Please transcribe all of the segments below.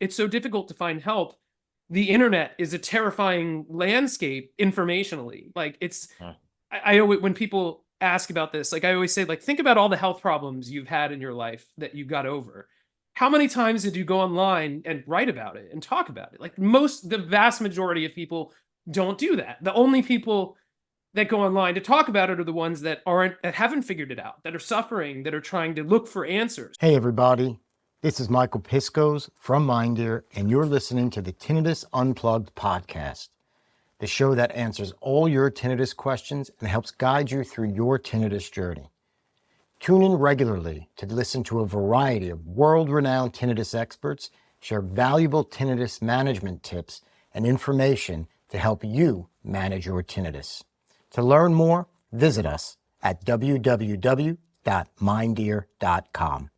it's so difficult to find help. The internet is a terrifying landscape informationally. Like Huh. I always, when people ask about this, like I always say, like, think about all the health problems you've had in your life that you got over. How many times did you go online and write about it and talk about it? Like the vast majority of people don't do that. The only people that go online to talk about it are the ones that haven't figured it out, that are suffering, that are trying to look for answers. Hey everybody, this is Michael Piscos from Mindear, and you're listening to the Tinnitus Unplugged podcast, the show that answers all your tinnitus questions and helps guide you through your tinnitus journey. Tune in regularly to listen to a variety of world-renowned tinnitus experts share valuable tinnitus management tips and information to help you manage your tinnitus. To learn more, visit us at www.mindear.com.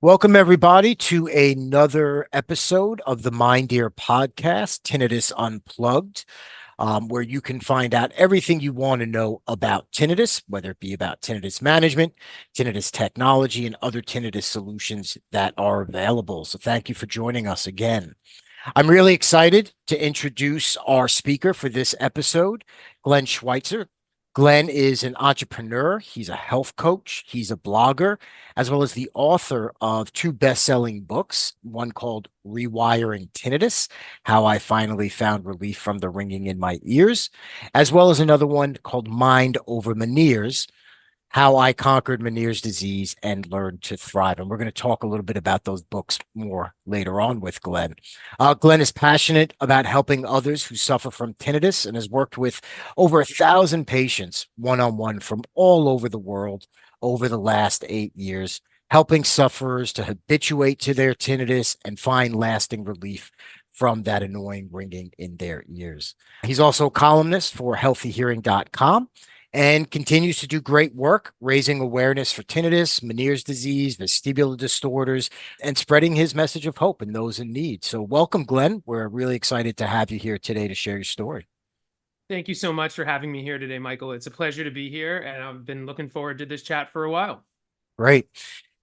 Welcome, everybody, to another episode of the Mindear podcast, Tinnitus Unplugged, where you can find out everything you want to know about tinnitus, whether it be about tinnitus management, tinnitus technology, and other tinnitus solutions that are available. So thank you for joining us again. I'm really excited to introduce our speaker for this episode, Glenn Schweitzer. Glenn is an entrepreneur. He's a health coach. He's a blogger, as well as the author of two best-selling books, one called Rewiring Tinnitus, How I Finally Found Relief from the Ringing in My Ears, as well as another one called Mind Over Meniere's, How I Conquered Meniere's Disease and Learned to Thrive. And we're going to talk a little bit about those books more later on with Glenn. Glenn is passionate about helping others who suffer from tinnitus and has worked with over 1,000 patients one-on-one from all over the world over the last 8 years, helping sufferers to habituate to their tinnitus and find lasting relief from that annoying ringing in their ears. He's also a columnist for healthyhearing.com and continues to do great work raising awareness for tinnitus, Meniere's disease, vestibular disorders, and spreading his message of hope in those in need. So welcome, Glenn. We're really excited to have you here today to share your story. Thank you so much for having me here today, Michael. It's a pleasure to be here, and I've been looking forward to this chat for a while. Great.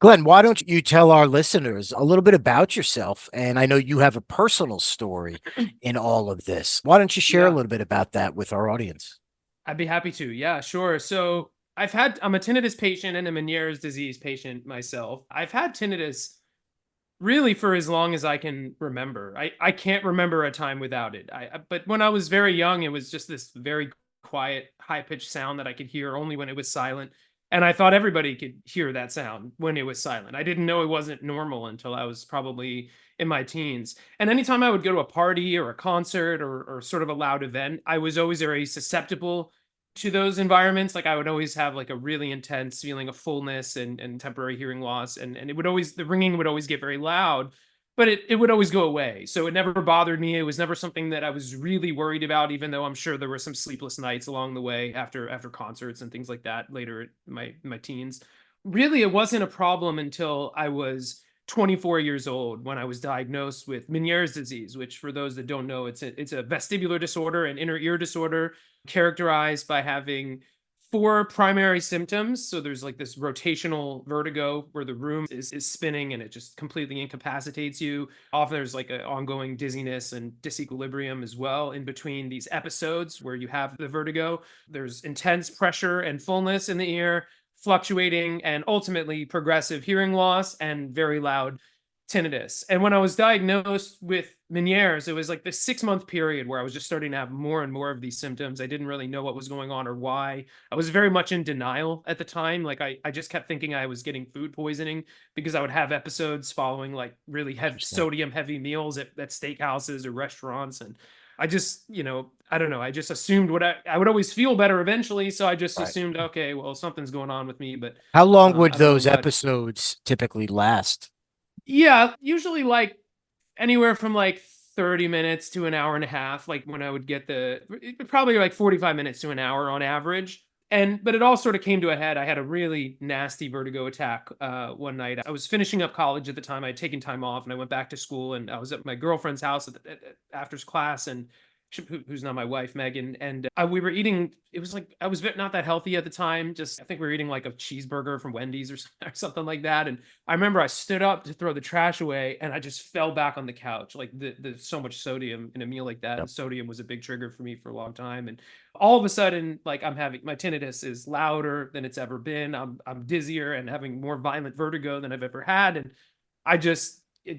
Glenn, why don't you tell our listeners a little bit about yourself? And I know you have a personal story in all of this. Why don't you share a Yeah. little bit about that with our audience? I'd be happy to. Yeah, sure. So I'm a tinnitus patient and a Meniere's disease patient myself. I've had tinnitus really for as long as I can remember. I can't remember a time without it. But when I was very young, it was just this very quiet, high-pitched sound that I could hear only when it was silent. And I thought everybody could hear that sound when it was silent. I didn't know it wasn't normal until I was probably in my teens. And anytime I would go to a party or a concert or sort of a loud event, I was always very susceptible to those environments. Like I would always have like a really intense feeling of fullness and temporary hearing loss. And it would always, the ringing would always get very loud, but it would always go away. So it never bothered me. It was never something that I was really worried about, even though I'm sure there were some sleepless nights along the way after concerts and things like that later in my teens. Really, it wasn't a problem until I was 24 years old when I was diagnosed with Meniere's disease, which for those that don't know, it's a vestibular disorder, an inner ear disorder characterized by having four primary symptoms. So there's like this rotational vertigo where the room is spinning and it just completely incapacitates you. Often there's like an ongoing dizziness and disequilibrium as well in between these episodes where you have the vertigo. There's intense pressure and fullness in the ear, fluctuating and ultimately progressive hearing loss and very loud tinnitus. And when I was diagnosed with Meniere's, it was like this 6-month period where I was just starting to have more and more of these symptoms. I didn't really know what was going on or why. I was very much in denial at the time. Like I just kept thinking I was getting food poisoning because I would have episodes following like really heavy Interesting. sodium heavy meals at steakhouses or restaurants. And I just, I don't know. I just assumed I would always feel better eventually. So I just Right. assumed, okay, well, something's going on with me, but How long would I don't know those what. episodes typically last? Yeah, usually like anywhere from like 30 minutes to an hour and a half, like when I would get probably like 45 minutes to an hour on average. But it all sort of came to a head. I had a really nasty vertigo attack one night. I was finishing up college at the time. I had taken time off and I went back to school and I was at my girlfriend's house after class, and who's not my wife, Megan, and we were eating. It was like I was not that healthy at the time. Just I think we were eating like a cheeseburger from Wendy's or something like that. And I remember I stood up to throw the trash away, and I just fell back on the couch. Like the so much sodium in a meal like that, Yep. and sodium was a big trigger for me for a long time. And all of a sudden, like I'm having my tinnitus is louder than it's ever been. I'm dizzier and having more violent vertigo than I've ever had, and it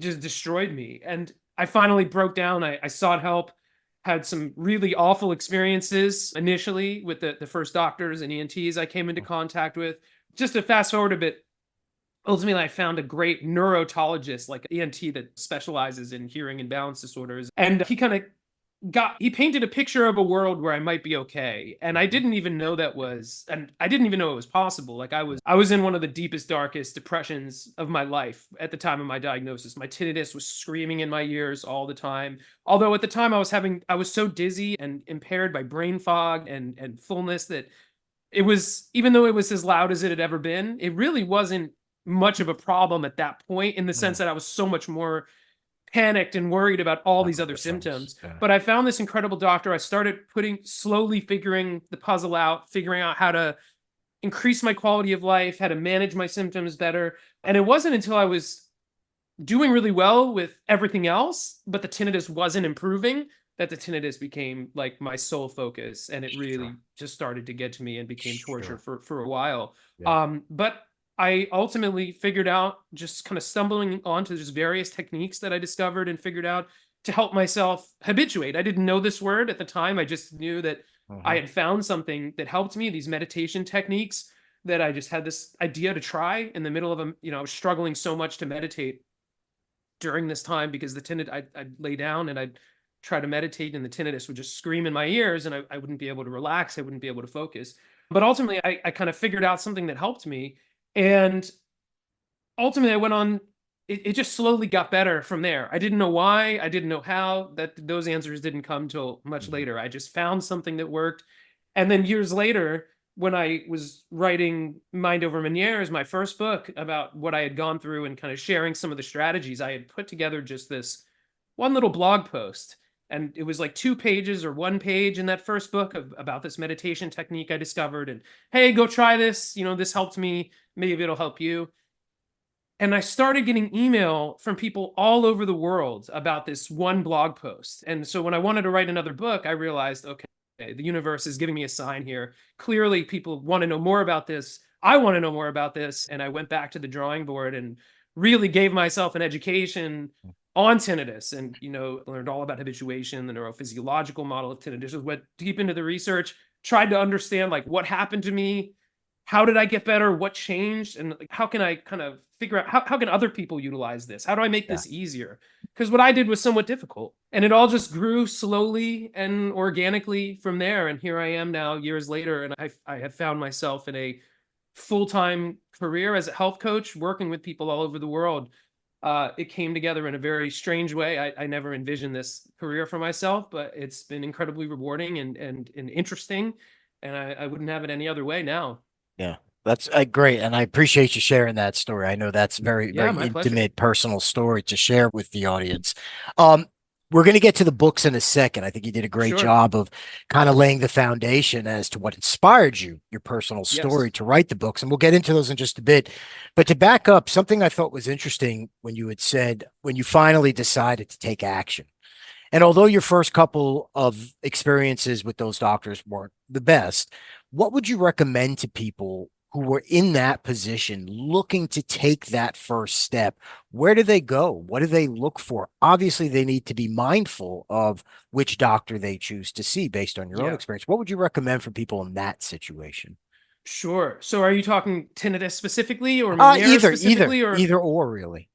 just destroyed me. And I finally broke down. I sought help, had some really awful experiences initially with the first doctors and ENTs I came into contact with. Just to fast forward a bit, ultimately I found a great neurotologist, like ENT that specializes in hearing and balance disorders. And he kind of he painted a picture of a world where I might be okay. And I didn't even know and I didn't even know it was possible. Like I was in one of the deepest, darkest depressions of my life at the time of my diagnosis. My tinnitus was screaming in my ears all the time. Although at the time I was so dizzy and impaired by brain fog and fullness that it was, even though it was as loud as it had ever been, it really wasn't much of a problem at that point, in the sense Mm. that I was so much more panicked and worried about all That these other makes sense. symptoms. Yeah. But I found this incredible doctor. I started slowly figuring the puzzle out, figuring out how to increase my quality of life, how to manage my symptoms better. And it wasn't until I was doing really well with everything else, but the tinnitus wasn't improving, that the tinnitus became like my sole focus. And it Sure. really just started to get to me and became torture Sure. for a while. Yeah. But I ultimately figured out, just kind of stumbling onto just various techniques that I discovered and figured out to help myself habituate. I didn't know this word at the time. I just knew that I Hmm. had found something that helped me, these meditation techniques that I just had this idea to try in the middle of I was struggling so much to meditate during this time because the tinnitus, I'd lay down and I'd try to meditate and the tinnitus would just scream in my ears and I wouldn't be able to relax. I wouldn't be able to focus. But ultimately, I kind of figured out something that helped me. And ultimately, I went on, it just slowly got better from there. I didn't know why. I didn't know how. Those answers didn't come till much Hmm. later. I just found something that worked. And then years later, when I was writing Mind Over Meniere as my first book about what I had gone through and kind of sharing some of the strategies, I had put together just this one little blog post. And it was like 2 pages or 1 page in that first book about this meditation technique I discovered. And hey, go try this. This helped me. Maybe it'll help you. And I started getting email from people all over the world about this one blog post. And so when I wanted to write another book, I realized, okay, the universe is giving me a sign here. Clearly, people want to know more about this. I want to know more about this. And I went back to the drawing board and really gave myself an education on tinnitus and, learned all about habituation, the neurophysiological model of tinnitus, went deep into the research, tried to understand like what happened to me, how did I get better? What changed? And like, how can I kind of figure out how can other people utilize this? How do I make Yeah. this easier? Because what I did was somewhat difficult. And it all just grew slowly and organically from there. And here I am now, years later, and I have found myself in a full-time career as a health coach, working with people all over the world. It came together in a very strange way. I never envisioned this career for myself, but it's been incredibly rewarding and interesting. And I wouldn't have it any other way now. Yeah, that's great, and I appreciate you sharing that story. I know that's very, Yeah, very my pleasure. intimate, personal story to share with the audience. Um, we're going to get to the books in a second. I think you did a great Sure. job of kind of laying the foundation as to what inspired you, your personal story Yes. to write the books, and we'll get into those in just a bit. But to back up, something I thought was interesting when you had said when you finally decided to take action. And although your first couple of experiences with those doctors weren't the best, what would you recommend to people who were in that position looking to take that first step? Where do they go? What do they look for? Obviously, they need to be mindful of which doctor they choose to see based on your own Yeah. experience. What would you recommend for people in that situation? Sure. So are you talking tinnitus specifically or Meniere specifically or Either or really.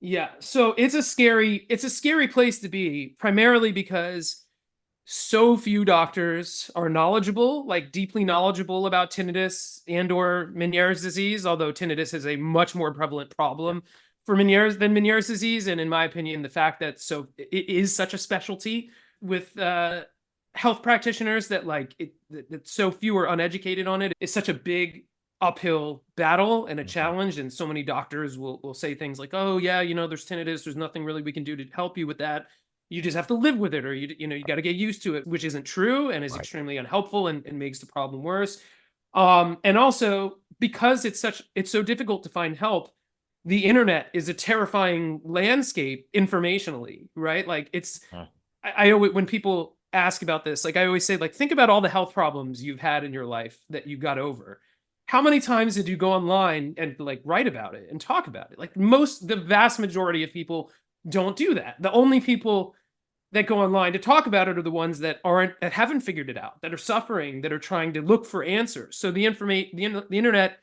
yeah. So it's a scary place to be, primarily because so few doctors are knowledgeable, like deeply knowledgeable about tinnitus and or Meniere's disease, although tinnitus is a much more prevalent Yeah. problem for Meniere's disease. And in my opinion, the fact that it is such a specialty with health practitioners that that so few are uneducated on it is such a big uphill battle and a Mhm. challenge. And so many doctors will say things like, oh yeah, there's tinnitus, there's nothing really we can do to help you with that. you just have to live with it, or you got to get used to it, which isn't true and is Right. extremely unhelpful and makes the problem worse. And also because it's so difficult to find help, the internet is a terrifying landscape informationally, right? Like I always, when people ask about this, like I always say, like, think about all the health problems you've had in your life that you got over. How many times did you go online and like write about it and talk about it? Like the vast majority of people don't do that. The only people that go online to talk about it are the ones that haven't figured it out, that are suffering, that are trying to look for answers. So the internet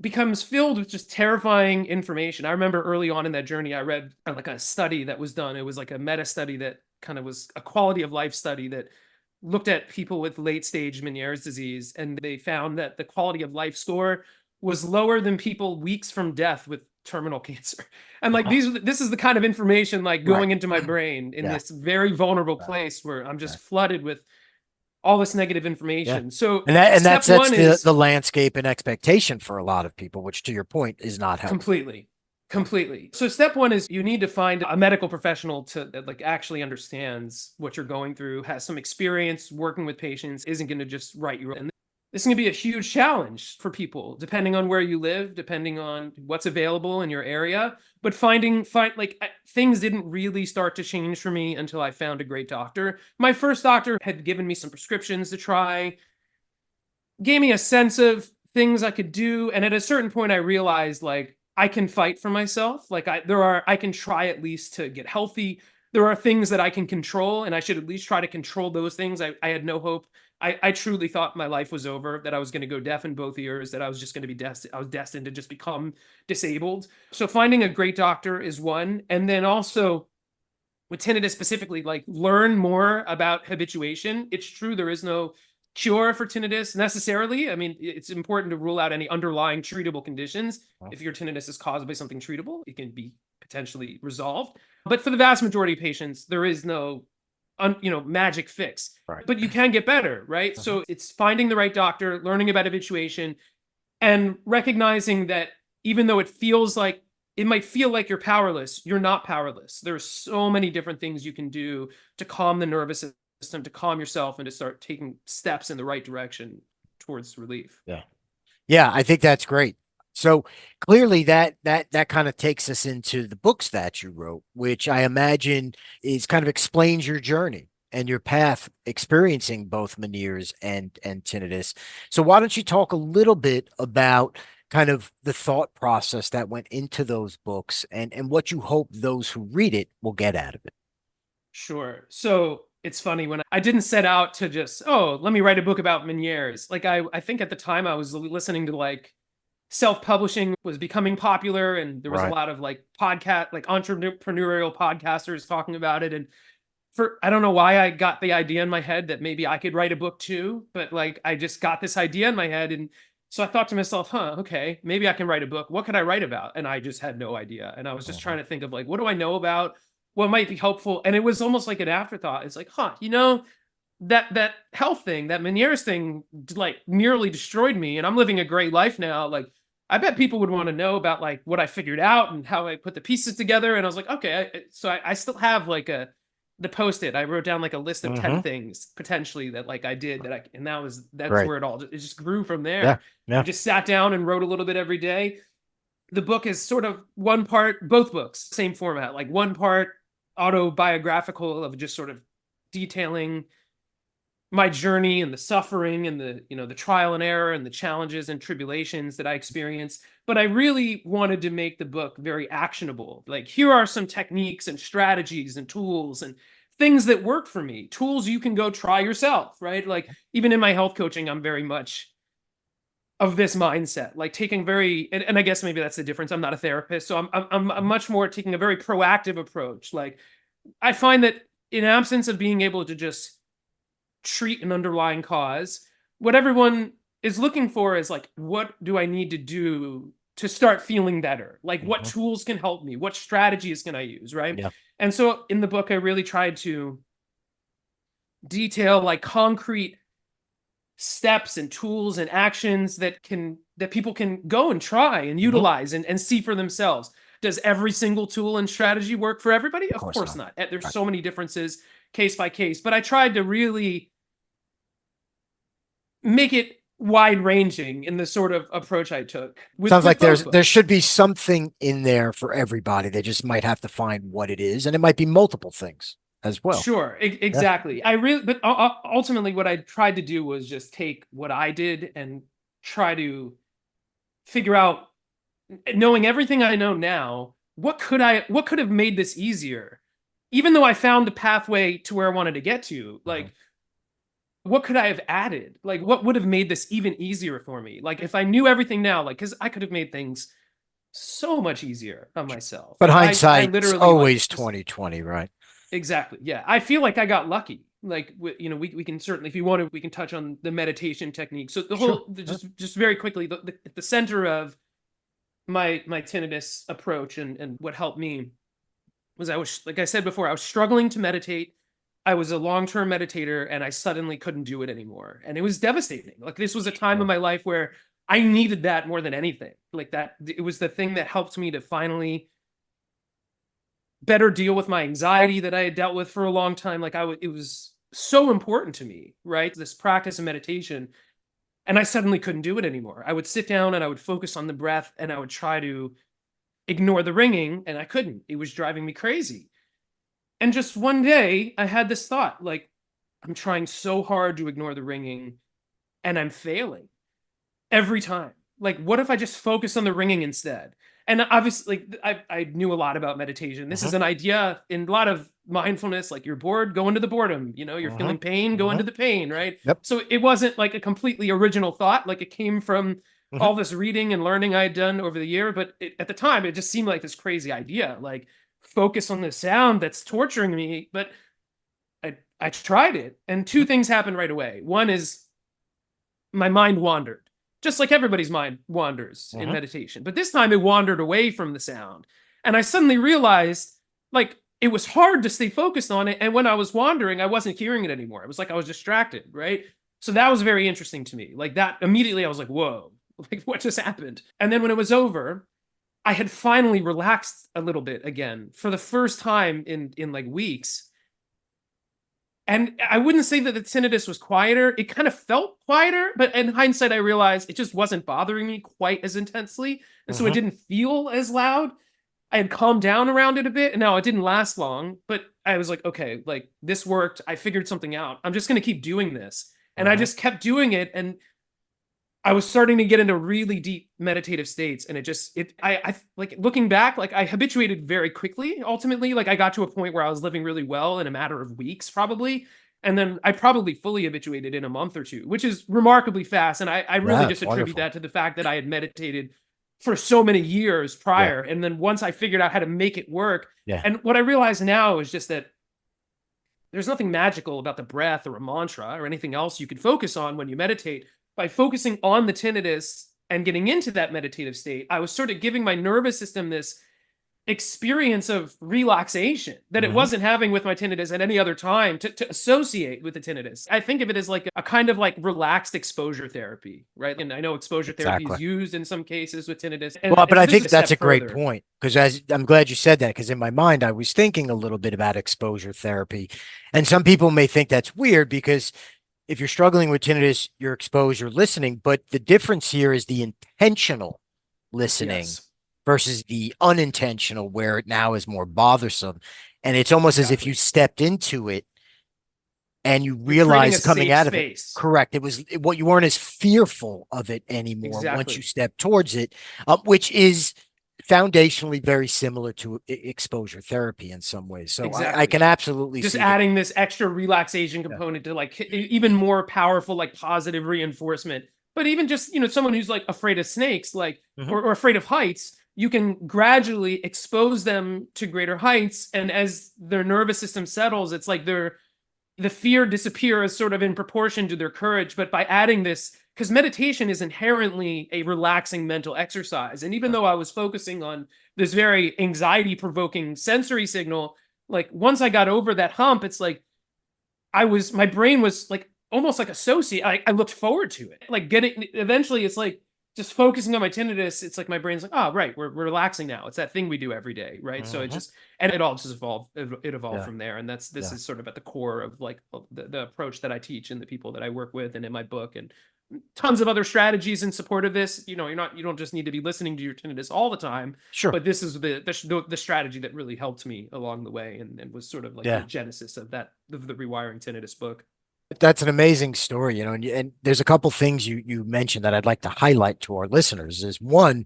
becomes filled with just terrifying information. I remember early on in that journey, I read like a study that was done. It was like a meta study that kind of was a quality of life study that looked at people with late stage Meniere's disease. And they found that the quality of life score was lower than people weeks from death with terminal cancer. And like this is the kind of information like Right. going into my brain in Yeah. this very vulnerable Yeah. place where I'm Yeah. just flooded with all this negative Yeah. information. So And that step sets one the is landscape and expectation for a lot of people, which to your point is not helpful. completely. Completely. So step one is you need to find a medical professional that like actually understands what you're going through, has some experience working with patients, isn't going to just write you. And this is going to be a huge challenge for people, depending on where you live, depending on what's available in your area. But things didn't really start to change for me until I found a great doctor. My first doctor had given me some prescriptions to try, gave me a sense of things I could do. And at a certain point, I realized like I can fight for myself. Like I can try at least to get healthy. There are things that I can control, and I should at least try to control those things. I had no hope. I truly thought my life was over, that I was going to go deaf in both ears, that I was just going to be destined. I was destined to just become disabled. So finding a great doctor is one. And then also with tinnitus specifically, like learn more about habituation. It's true, there is no cure for tinnitus necessarily. I mean, it's important to rule out any underlying treatable conditions. If your tinnitus is caused by something treatable, it can be potentially resolved. But for the vast majority of patients, there is no magic fix. Right. But you can get better, right? Mhm. So it's finding the right doctor, learning about habituation, and recognizing that even though it might feel like you're powerless, you're not powerless. There's so many different things you can do to calm the nervous system, to calm yourself, and to start taking steps in the right direction towards relief. Yeah. Yeah, I think that's great. So clearly that kind of takes us into the books that you wrote, which I imagine is kind of explains your journey and your path experiencing both Meniere's and tinnitus. So why don't you talk a little bit about kind of the thought process that went into those books and what you hope those who read it will get out of it? Sure. So it's funny when I didn't set out to just, oh, let me write a book about Meniere's. Like I think at the time I was listening to like self-publishing was becoming popular, and there was a Right. lot of like entrepreneurial podcasters talking about it. And I don't know why I got the idea in my head that maybe I could write a book too, but like I just got this idea in my head. And so I thought to myself, okay, maybe I can write a book. What could I write about? And I just had no idea. And I was just Mhm. trying to think of like, what do I know about? What might be helpful? And it was almost like an afterthought. It's like, that health thing, that Meniere's thing, like nearly destroyed me. And I'm living a great life now. Like, I bet people would want to know about like what I figured out and how I put the pieces together. And I was like, okay. I still have like the post-it. I wrote down like a list of 10 Mhm. things potentially that like I did and that's Great. where it just grew from Yeah. there. I Yeah. just sat down and wrote a little bit every day. The book is sort of one part, both books, same format, like one part autobiographical of just sort of detailing my journey and the suffering and the trial and error and the challenges and tribulations that I experienced. But I really wanted to make the book very actionable. Like, here are some techniques and strategies and tools and things that work for me, tools you can go try yourself, right? Like, even in my health coaching, I'm very much of this mindset, like taking and I guess maybe that's the difference. I'm not a therapist, so I'm much more taking a very proactive approach. Like, I find that in absence of being able to just treat an underlying cause, what everyone is looking for is like, what do I need to do to start feeling better? Like, what Mhm. tools can help me? What strategies can I use? Right. Yeah. And so in the book, I really tried to detail like concrete steps and tools and actions that people can go and try and Mhm. utilize and see for themselves. Does every single tool and strategy work for everybody? Of Of course course not. not. There's Right. so many differences case by case, but I tried to really make it wide ranging in the sort of approach I took with Sounds like both there books. should be something in there for everybody. They just might have to find what it is, and it might be multiple things as well. Sure, Yeah. exactly. I really, but ultimately, what I tried to do was just take what I did and try to figure out, knowing everything I know now, what could have made this easier? Even though I found the pathway to where I wanted to get to, Mhm. like, what could I have added? Like, what would have made this even easier for me? Like, if I knew everything now, like, because I could have made things so much easier on myself. But Like, I hindsight's literally, like, always just 2020, right? exactly, yeah. I feel like I got lucky. Like, we can certainly, if you want to, we can touch on the meditation technique. So Sure. Yeah. just very quickly, the center of my tinnitus approach and what helped me was, I was, like I said before, I was struggling to meditate. I was a long-term meditator and I suddenly couldn't do it anymore. And it was devastating. Like, this was a time in Sure. my life where I needed that more than anything. Like, that it was the thing that helped me to finally better deal with my anxiety that I had dealt with for a long time. Like, it was so important to me, right? This practice of meditation. And I suddenly couldn't do it anymore. I would sit down and I would focus on the breath and I would try to ignore the ringing, and I couldn't. It was driving me crazy. And just one day, I had this thought, like, I'm trying so hard to ignore the ringing and I'm failing every time. Like, what if I just focus on the ringing instead? And obviously, like, I knew a lot about meditation. This Hmm. is an idea in a lot of mindfulness. Like, you're bored, go into the boredom. You're Hmm. feeling pain, go Hmm. into the pain, right? Yep. So it wasn't like a completely original thought. Like, it came from Hmm. all this reading and learning I had done over the year. But at the time, it just seemed like this crazy idea. Like, focus on the sound that's torturing me. But I tried it, and two things happened right away. One is my mind wandered, just like everybody's mind wanders in Hmm. meditation. But this time it wandered away from the sound. And I suddenly realized, like, it was hard to stay focused on it. And when I was wandering, I wasn't hearing it anymore. It was like I was distracted, right? So that was very interesting to me. Like, that immediately I was like, whoa, like, what just happened? And then when it was over, I had finally relaxed a little bit again for the first time in like weeks. And I wouldn't say that the tinnitus was quieter. It kind of felt quieter, but in hindsight, I realized it just wasn't bothering me quite as intensely. And so it Hmm. didn't feel as loud. I had calmed down around it a bit. And now it didn't last long, but I was like, okay, like, this worked. I figured something out. I'm just going to keep doing this. And I Hmm. just kept doing it. And I was starting to get into really deep meditative states, and I like, looking back, like, I habituated very quickly. Ultimately, like, I got to a point where I was living really well in a matter of weeks, probably, and then I probably fully habituated in a month or two, which is remarkably fast. And I really That's just attribute wonderful. that to the fact that I had meditated for so many years Yeah. prior, and then once I figured out how to make it work, Yeah. and what I realize now is just that there's nothing magical about the breath or a mantra or anything else you can focus on when you meditate. By focusing on the tinnitus and getting into that meditative state, I was sort of giving my nervous system this experience of relaxation that it Hmm. wasn't having with my tinnitus at any other time to associate with the tinnitus. I think of it as like a kind of like relaxed exposure therapy, right? And I know exposure therapy is Exactly. used in some cases with tinnitus. Well, but And I so this is think a that's step a great further. point because as I'm glad you said that because in my mind I was thinking a little bit about exposure therapy. And some people may think that's weird because if you're struggling with tinnitus, you're exposed, you're listening, but the difference here is the intentional listening Yes, versus the unintentional where it now is more bothersome. And it's almost as if you exactly. stepped into it and you You're creating a realize coming safe out of it, space. correct, it was what you weren't as fearful of it anymore once you Exactly. step towards it, which is foundationally very similar to exposure therapy in some ways. So I Exactly. can absolutely Just see that. adding this extra relaxation Yeah. component to, like, even more powerful, like, positive reinforcement. But even just, someone who's like afraid of snakes, like, Mhm. or afraid of heights, you can gradually expose them to greater heights. And as their nervous system settles, it's like the fear disappears sort of in proportion to their courage. But by adding this, because meditation is inherently a relaxing mental exercise. And even though I was focusing on this very anxiety provoking sensory signal, like, once I got over that hump, it's like my brain was like almost like associate. I looked forward to it. Like, getting, eventually, it's like just focusing on my tinnitus, it's like my brain's like, oh, right, we're relaxing now. It's that thing we do every day, right? So it Hmm. just, and it all just evolved. It evolved Yeah. from there, and this Yeah. is sort of at the core of like the approach that I teach and the people that I work with, and in my book, and tons of other strategies in support of this. You don't just need to be listening to your tinnitus all the time, Sure. but this is the strategy that really helped me along the way, and was sort of like the Yeah. genesis of the rewiring tinnitus book. That's an amazing story, and there's a couple things you mentioned that I'd like to highlight to our listeners. Is one,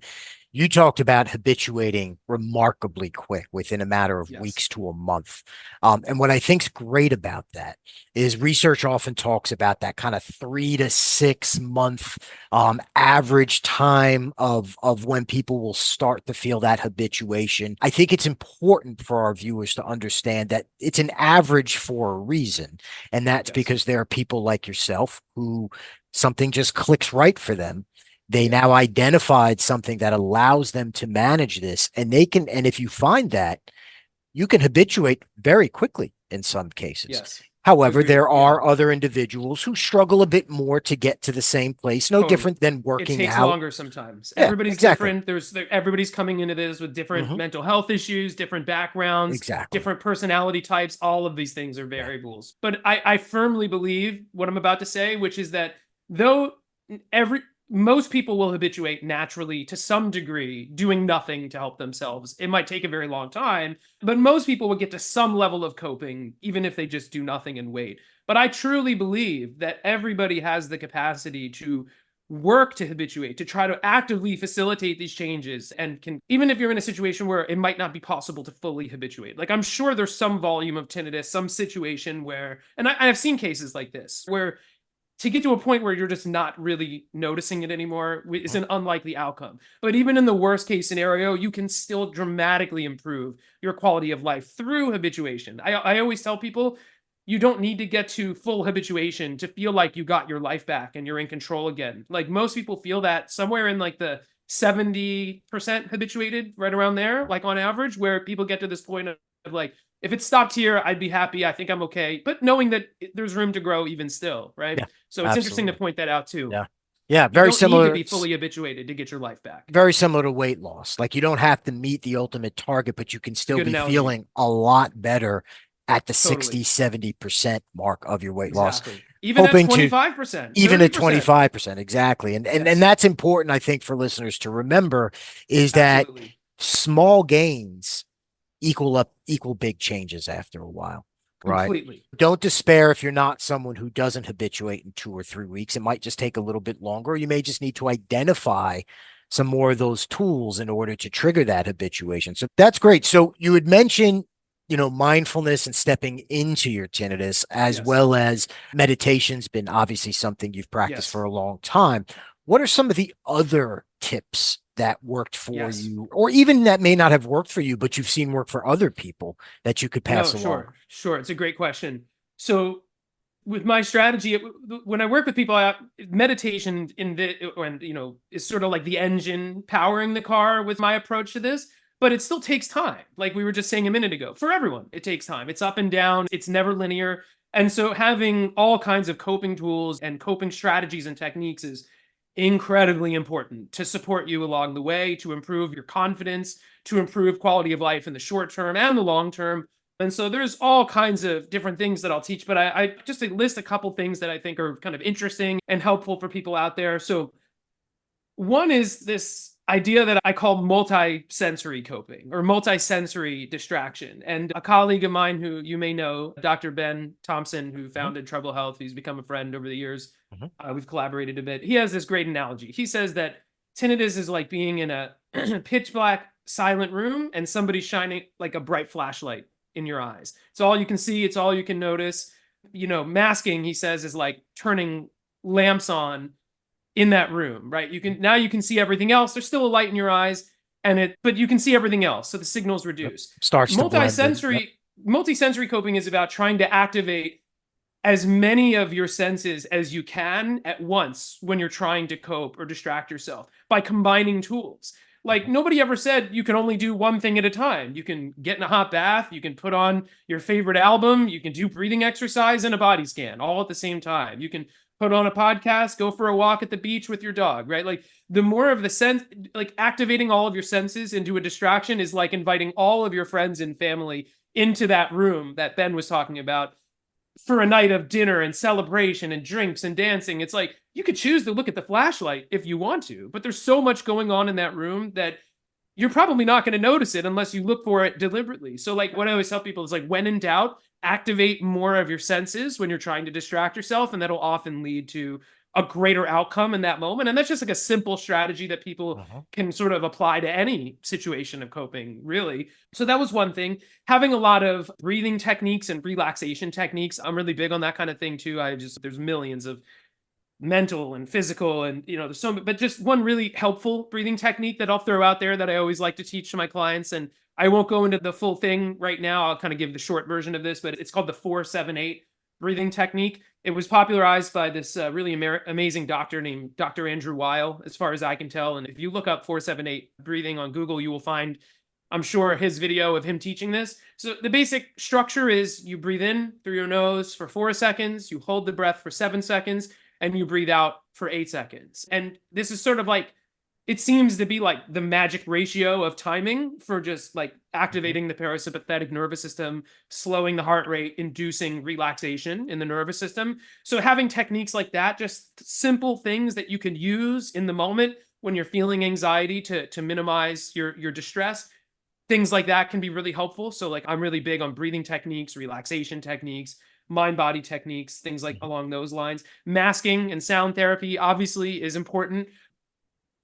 you talked about habituating remarkably quick within a matter of Yes. weeks to a month. And what I think's great about that is research often talks about that kind of 3 to 6 month average time of when people will start to feel that habituation. I think it's important for our viewers to understand that it's an average for a reason. And that's Yes. because there are people like yourself who something just clicks right for them. They Yeah. now identified something that allows them to manage this, and and if you find that, you can habituate very quickly in some cases. Yes. However, Agreed. there Yeah. are other individuals who struggle a bit more to get to the same place, no Totally. different than It working takes out. longer sometimes. Yeah, Everybody's exactly. different. Everybody's coming into this with different Hmm. mental health issues, different backgrounds, Exactly. different personality types. All of these things are Yeah. variables. But I firmly believe what I'm about to say, which is that though every most people will habituate naturally to some degree, doing nothing to help themselves. It might take a very long time, but most people will get to some level of coping, even if they just do nothing and wait. But I truly believe that everybody has the capacity to work to habituate, to try to actively facilitate these changes, and can, even if you're in a situation where it might not be possible to fully habituate. Like, I'm sure there's some volume of tinnitus, some situation where, and I have seen cases like this, where to get to a point where you're just not really noticing it anymore is Mhm. an unlikely outcome. But even in the worst case scenario, you can still dramatically improve your quality of life through habituation. I always tell people, you don't need to get to full habituation to feel like you got your life back and you're in control again. Like, most people feel that somewhere in like the 70% habituated, right around there, like on average, where people get to this point of like, if it stopped here, I'd be happy. I think I'm okay. But knowing that there's room to grow even still, right? Yeah, So it's interesting to absolutely. point that out too. Yeah. Yeah, You don't need to be fully habituated to get your life back. very similar to weight loss. Like you don't have to meet the ultimate target, but you can It's a still good be analogy. feeling a lot better at the Totally. 60, 70% mark of your weight loss. Exactly. Even at Hoping to 25%, even at 30%. 25%, exactly. And Yes, that's important, I think, for listeners to remember is that absolutely. small gains equal big changes after a while, right? Completely. Don't despair if you're not someone who doesn't habituate in 2 or 3 weeks. It might just take a little bit longer. You may just need to identify some more of those tools in order to trigger that habituation. So that's great. So you had mentioned, mindfulness and stepping into your tinnitus, as Yes. well as meditation's been obviously something you've practiced Yes. for a long time. What are some of the other tips that worked for Yes. you, or even that may not have worked for you, but you've seen work for other people that you could pass No, along? sure. Sure. It's a great question. So with my strategy, when I work with people, meditation is sort of like the engine powering the car with my approach to this. But it still takes time. Like we were just saying a minute ago, for everyone, it takes time. It's up and down. It's never linear. And so having all kinds of coping tools and coping strategies and techniques is incredibly important to support you along the way, to improve your confidence, to improve quality of life in the short term and the long term. And so there's all kinds of different things that I'll teach, but I just list a couple things that I think are kind of interesting and helpful for people out there. So one is this idea that I call multisensory coping or multisensory distraction. And a colleague of mine who you may know, Dr. Ben Thompson, who Mhm, founded Trouble Health, who's become a friend over the years, mhm. we've collaborated a bit. He has this great analogy. He says that tinnitus is like being in a pitch black, silent room and somebody shining like a bright flashlight in your eyes. It's all you can see, it's all you can notice. Masking, he says, is like turning lamps on in that room, right? You can see everything else. There's still a light in your eyes, but you can see everything else. So the signal's Yep. reduced. Starts to blend in. Yep. Multisensory coping is about trying to activate as many of your senses as you can at once when you're trying to cope or distract yourself by combining tools. Like, Mhm. nobody ever said you can only do one thing at a time. You can get in a hot bath, you can put on your favorite album, you can do breathing exercise and a body scan all at the same time. You can put on a podcast, go for a walk at the beach with your dog, right? Like the more of the sense, like activating all of your senses into a distraction is like inviting all of your friends and family into that room that Ben was talking about for a night of dinner and celebration and drinks and dancing. It's like you could choose to look at the flashlight if you want to, but there's so much going on in that room that you're probably not going to notice it unless you look for it deliberately. So, like, what I always tell people is like, when in doubt, activate more of your senses when you're trying to distract yourself, and that'll often lead to a greater outcome in that moment. And that's just like a simple strategy that people can sort of apply to any situation of coping, really. So that was one thing. Having a lot of breathing techniques and relaxation techniques. I'm really big on that kind of thing too. There's millions of mental and physical and there's so many, but just one really helpful breathing technique that I'll throw out there that I always like to teach to my clients. And I won't go into the full thing right now. I'll kind of give the short version of this, but it's called the 4-7-8 breathing technique. It was popularized by this really amazing doctor named Dr. Andrew Weil, as far as I can tell. And if you look up 4-7-8 breathing on Google, you will find, I'm sure, his video of him teaching this. So the basic structure is you breathe in through your nose for 4 seconds, you hold the breath for 7 seconds, and you breathe out for 8 seconds. And this is sort of like, it seems to be like the magic ratio of timing for just like activating the parasympathetic nervous system, slowing the heart rate, inducing relaxation in the nervous system. So having techniques like that, just simple things that you can use in the moment when you're feeling anxiety to minimize your distress, things like that can be really helpful. So like I'm really big on breathing techniques, relaxation techniques, mind body techniques, things like along those lines. Masking and sound therapy obviously is important.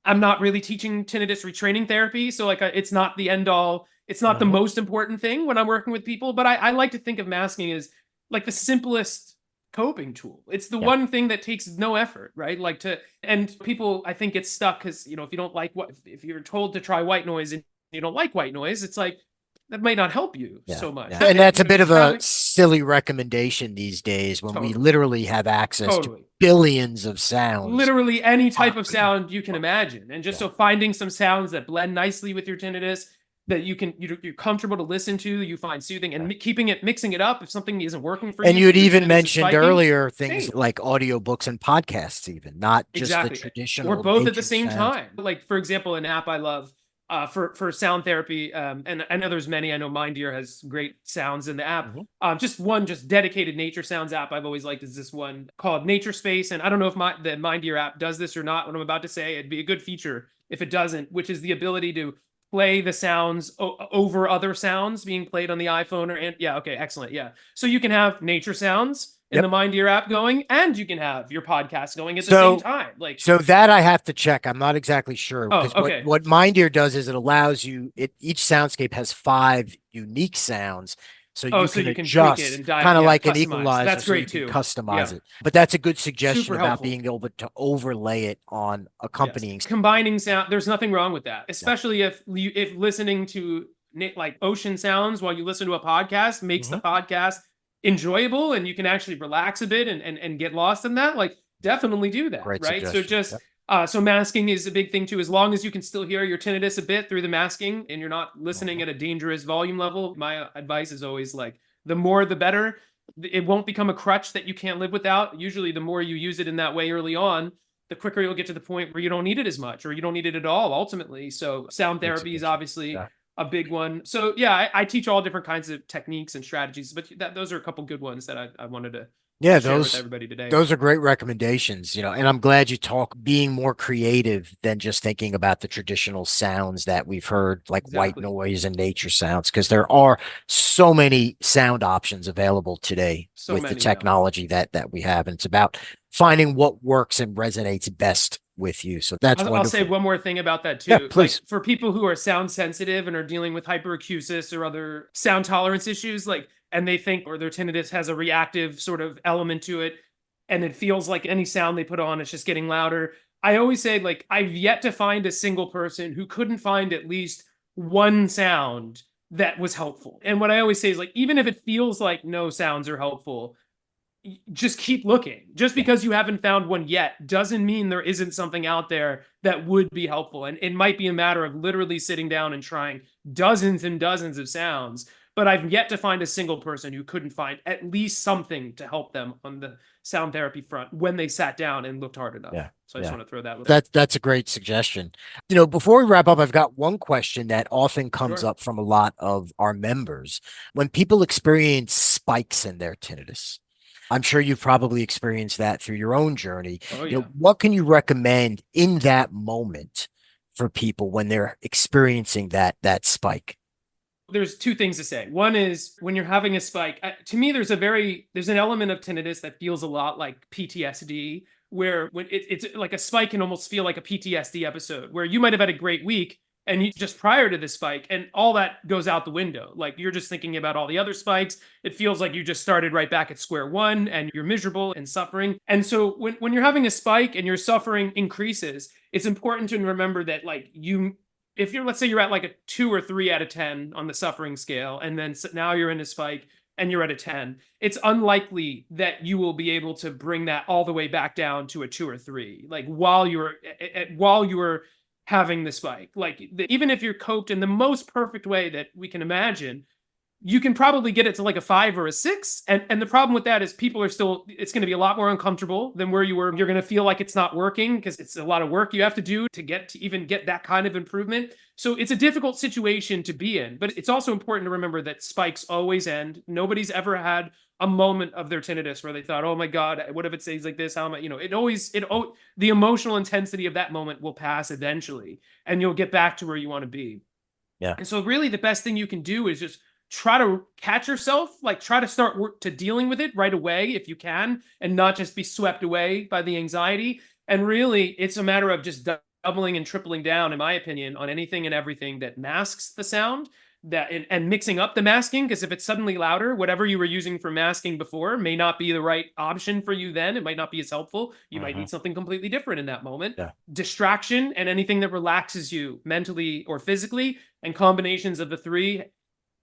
I'm not really teaching tinnitus retraining therapy, so like it's not the end all. It's not the most important thing when I'm working with people, but I like to think of masking as like the simplest coping tool. It's the one thing that takes no effort, right? And people I think get stuck because if you don't like if you're told to try white noise and you don't like white noise, it's like that might not help you so much. Yeah. And that's a bit of a silly recommendation these days when we literally have access to billions of sounds. Literally any type of sound you can imagine. And just so finding some sounds that blend nicely with your tinnitus that you're comfortable to listen to, you find soothing, and mixing it up if something isn't working for you. And you had even mentioned earlier things like audiobooks and podcasts, even not just the traditional, or both at the same time. Like, for example, an app I love for sound therapy, and I know there's many. I know Mindear has great sounds in the app. Just one dedicated nature sounds app I've always liked is this one called Nature Space. And I don't know if the Mindear app does this or not. What I'm about to say, it'd be a good feature if it doesn't, which is the ability to play the sounds over other sounds being played on the iPhone excellent. Yeah. So you can have nature sounds in the Mindear app going, and you can have your podcast going at the same time. So that I have to check. I'm not exactly sure. What Mindear does is it allows you, each soundscape has 5 unique sounds. So you can adjust, kind of like an equalizer. That's great too. Customize it. But that's a good suggestion about being able to overlay it on accompanying. Combining sound. There's nothing wrong with that, especially if listening to like ocean sounds while you listen to a podcast makes the podcast enjoyable and you can actually relax a bit and get lost in that. Like definitely do that. Great right. Suggestion. So so masking is a big thing too. As long as you can still hear your tinnitus a bit through the masking and you're not listening at a dangerous volume level, my advice is always like the more the better. It won't become a crutch that you can't live without. Usually the more you use it in that way early on, the quicker you'll get to the point where you don't need it as much or you don't need it at all ultimately. So sound therapy is obviously a big one. So I teach all different kinds of techniques and strategies, but those are a couple good ones that I wanted to share with everybody today. Those are great recommendations, and I'm glad you talk being more creative than just thinking about the traditional sounds that we've heard, like white noise and nature sounds, because there are so many sound options available today with the technology that we have. And it's about finding what works and resonates best with you. So that's wonderful. I'll say one more thing about that too. Yeah, please. Like, for people who are sound sensitive and are dealing with hyperacusis or other sound tolerance issues, and they think or their tinnitus has a reactive sort of element to it, and it feels like any sound they put on, it's just getting louder. I always say, I've yet to find a single person who couldn't find at least one sound that was helpful. And what I always say is, even if it feels like no sounds are helpful, just keep looking. Just because you haven't found one yet doesn't mean there isn't something out there that would be helpful. And it might be a matter of literally sitting down and trying dozens and dozens of sounds but I've yet to find a single person who couldn't find at least something to help them on the sound therapy front when they sat down and looked hard enough. Yeah. So I just Yeah. want to throw that with That's a great suggestion. Before we wrap up, I've got one question that often comes sure. up from a lot of our members. When people experience spikes in their tinnitus, I'm sure you've probably experienced that through your own journey. Oh yeah. What can you recommend in that moment for people when they're experiencing that spike? There's two things to say. One is when you're having a spike, to me, there's an element of tinnitus that feels a lot like PTSD, where when it's like a spike can almost feel like a PTSD episode, where you might have had a great week and you just prior to the spike, and all that goes out the window. Like you're just thinking about all the other spikes. It feels like you just started right back at square one and you're miserable and suffering. And so when you're having a spike and your suffering increases, it's important to remember that like if you're, let's say you're at like a 2 or 3 out of 10 on the suffering scale, and then now you're in a spike and you're at a 10, it's unlikely that you will be able to bring that all the way back down to a 2 or 3, like while you were having the spike. Like even if you're coped in the most perfect way that we can imagine, you can probably get it to like a 5 or a 6. And the problem with that is people are still, it's going to be a lot more uncomfortable than where you were. You're going to feel like it's not working because it's a lot of work you have to do to even get that kind of improvement. So it's a difficult situation to be in, but it's also important to remember that spikes always end. Nobody's ever had a moment of their tinnitus where they thought, oh my God, what if it stays like this? How am I, the emotional intensity of that moment will pass eventually and you'll get back to where you want to be. Yeah. And so really the best thing you can do is just try to catch yourself, like try to start to dealing with it right away if you can, and not just be swept away by the anxiety. And really, it's a matter of just doubling and tripling down, in my opinion, on anything and everything that masks the sound, and mixing up the masking, because if it's suddenly louder, whatever you were using for masking before may not be the right option for you then. It might not be as helpful. You might need something completely different in that moment. Yeah. Distraction and anything that relaxes you mentally or physically, and combinations of the three,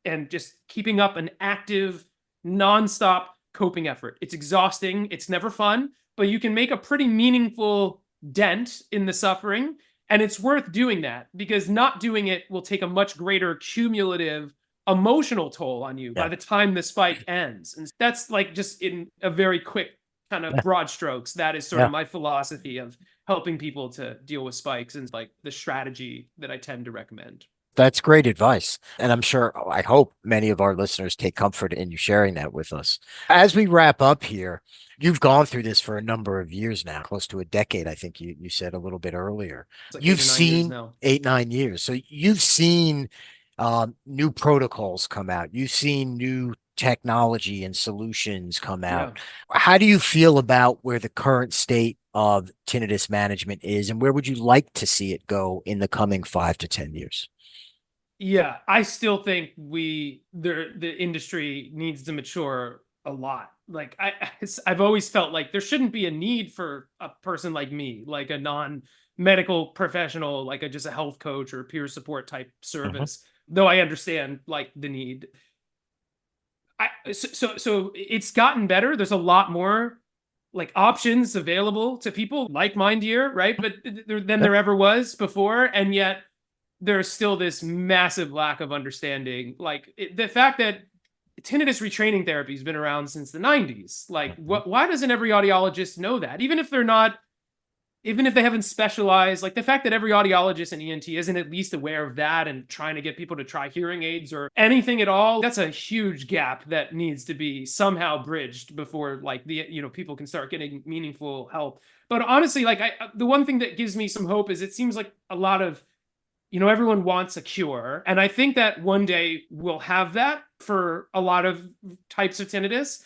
and just keeping up an active, nonstop coping effort. It's exhausting. It's never fun, but you can make a pretty meaningful dent in the suffering. And it's worth doing that, because not doing it will take a much greater cumulative emotional toll on you by the time the spike ends. And that's like just in a very quick kind of Yeah. broad strokes. That is sort Yeah. of my philosophy of helping people to deal with spikes, and like the strategy that I tend to recommend. That's great advice. And I hope many of our listeners take comfort in you sharing that with us. As we wrap up here, you've gone through this for a number of years now, close to a decade, I think you said a little bit earlier. It's like You've 8 or 9 years seen now. 8, 9 years. So you've seen new protocols come out. You've seen new technology and solutions come out. Yeah. How do you feel about where the current state of tinnitus management is, and where would you like to see it go in the coming 5 to 10 years? Yeah, I still think the industry needs to mature a lot. Like I've always felt like there shouldn't be a need for a person like me, like a non-medical professional, like just a health coach or peer support type Mhm. service. Though I understand like the need. So it's gotten better. There's a lot more like options available to people like Mind Ear, right? But than Yep. there ever was before, and yet there's still this massive lack of understanding. Like the fact that tinnitus retraining therapy has been around since the 90s. Like, Mhm. why doesn't every audiologist know that? Even if they haven't specialized, like the fact that every audiologist and ENT isn't at least aware of that and trying to get people to try hearing aids or anything at all, that's a huge gap that needs to be somehow bridged before like people can start getting meaningful help. But honestly, like the one thing that gives me some hope is it seems like a lot of everyone wants a cure. And I think that one day we'll have that for a lot of types of tinnitus.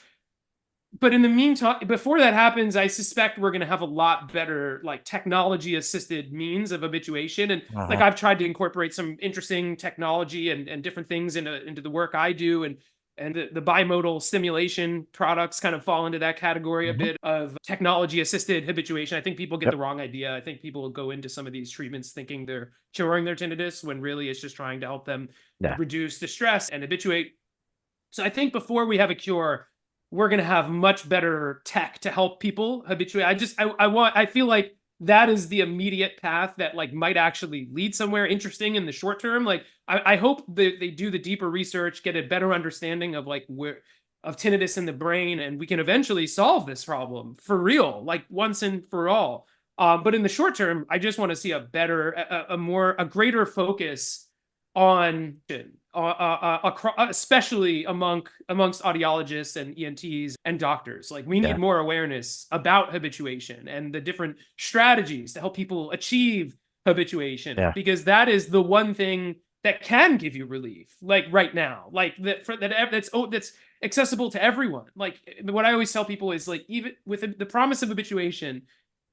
But in the meantime, before that happens, I suspect we're going to have a lot better like technology assisted means of habituation. And like Uh-huh. I've tried to incorporate some interesting technology and different things into the work I do. And the bimodal stimulation products kind of fall into that category a Mhm. bit of technology assisted habituation. I think people get Yep. the wrong idea. I think people go into some of these treatments thinking they're curing their tinnitus when really it's just trying to help them Yeah. reduce the stress and habituate. So I think before we have a cure, we're going to have much better tech to help people habituate. I feel like that is the immediate path that like might actually lead somewhere interesting in the short term. Like I hope that they do the deeper research, get a better understanding of like where of tinnitus in the brain, and we can eventually solve this problem for real, like once and for all. But in the short term, I just want to see a better, a greater focus on especially amongst audiologists and ENTs and doctors. Like we Yeah. need more awareness about habituation and the different strategies to help people achieve habituation, Yeah. because that is the one thing that can give you relief, like right now, like that's accessible to everyone. Like what I always tell people is like, even with the promise of habituation,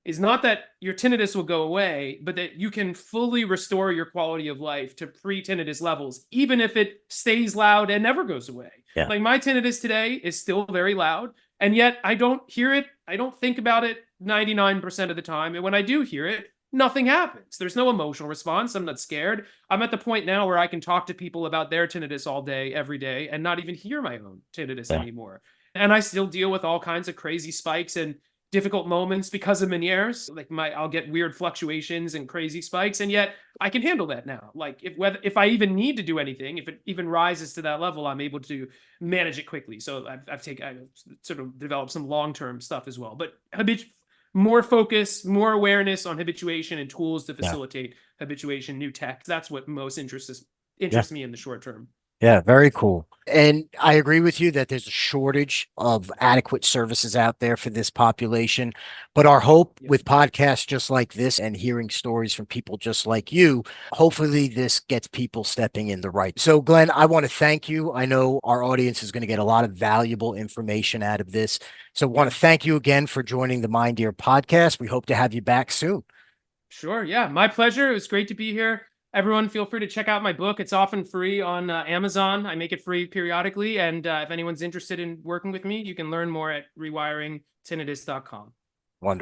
is not that your tinnitus will go away, but that you can fully restore your quality of life to pre-tinnitus levels, even if it stays loud and never goes away. Yeah. Like my tinnitus today is still very loud, and yet I don't hear it. I don't think about it 99% of the time. And when I do hear it, nothing happens. There's no emotional response. I'm not scared. I'm at the point now where I can talk to people about their tinnitus all day, every day, and not even hear my own tinnitus Yeah. anymore. And I still deal with all kinds of crazy spikes and difficult moments because of Meniere's. Like I'll get weird fluctuations and crazy spikes, and yet I can handle that now. Like if I even need to do anything, if it even rises to that level, I'm able to manage it quickly. So I've sort of developed some long term stuff as well. But more focus, more awareness on habituation and tools to Yeah. facilitate habituation, new tech. That's what most Yeah. interests me in the short term. Yeah, very cool. And I agree with you that there's a shortage of adequate services out there for this population. But our hope Yep. with podcasts just like this and hearing stories from people just like you, hopefully this gets people stepping in the right. So, Glenn, I want to thank you. I know our audience is going to get a lot of valuable information out of this. So, I want to thank you again for joining the Mind Ear podcast. We hope to have you back soon. Sure. Yeah. My pleasure. It was great to be here. Everyone, feel free to check out my book. It's often free on Amazon. I make it free periodically. And if anyone's interested in working with me, you can learn more at rewiringtinnitus.com. Wonderful.